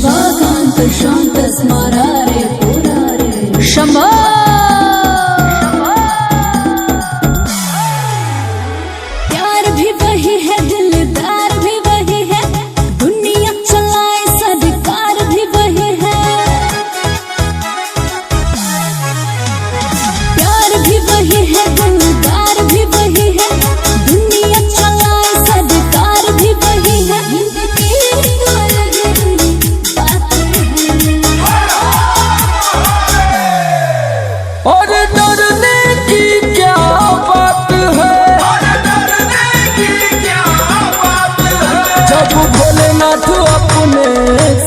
शम्भाकान्त शान्त स्मरारे पुरारे शम्भो। प्यार भी वही है, दिलदार भी वही है, दुनिया चलाए सरकार भी वही है। प्यार भी वही है, दिलदार भी वही है, दुनिया चलाए सरकार भी वही है। और डरने की क्या बात है, जब भोलेनाथ अपने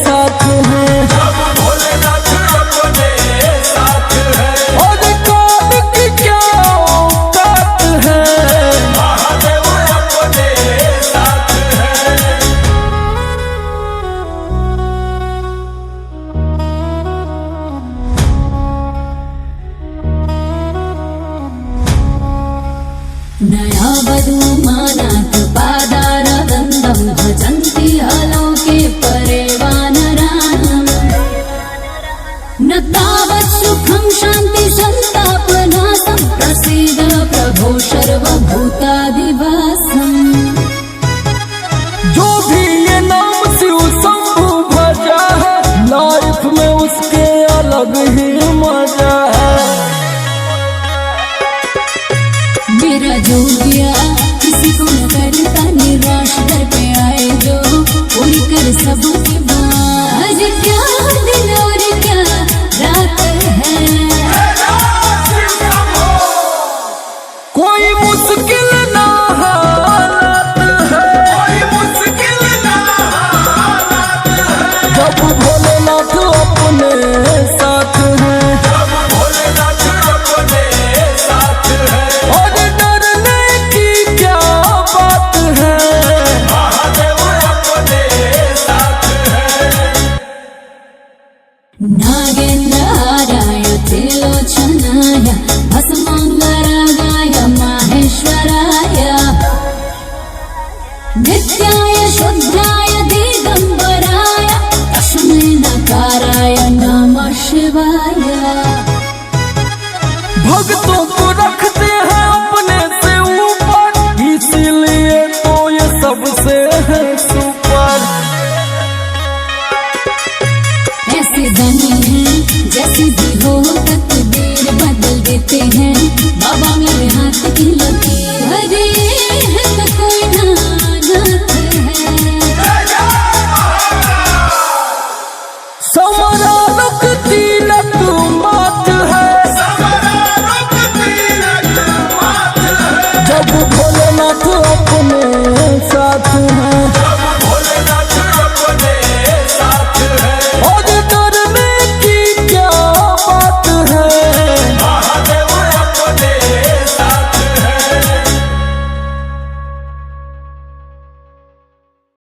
साथ हैं, और कौन की क्या औकात है, नया वधू मानाथ पादारविन्दं भजन्ति आलोके परे वानराणाम्। न तावत् सुखं शान्ति सन्तापनाशं, प्रसीद प्रभो सर्वभूतादिवासम्। जो भी ये नाम शिव शंभु भजा है, लाइफ में उसके अलग ही मजा है। मेरा जोगिया किसी को न करता निराश, दर पे आए जो पूरी कर सबकी बात। आज क्या दिन और क्या रात है, कोई मुश्किल ना हालात है, जब भोलेनाथ अपने साथ हैं, और डरने की क्या बात है, नागेन्द्रहाराय त्रिलोचनाय भस्माङ्गरागाय माहेश्वराय नित्याय शुद्धाय दिगम्बराय तस्मै नकाराय नमः शिवाय। भक्तों को रखते हैं अपने से ऊपर, इसीलिए तो ये सबसे है सुपर। ऐसे बने हैं जैसी भी हो तकदीर, बदल देते हैं बाबा मेरे हाथ की लकीर। हरे है तो कोई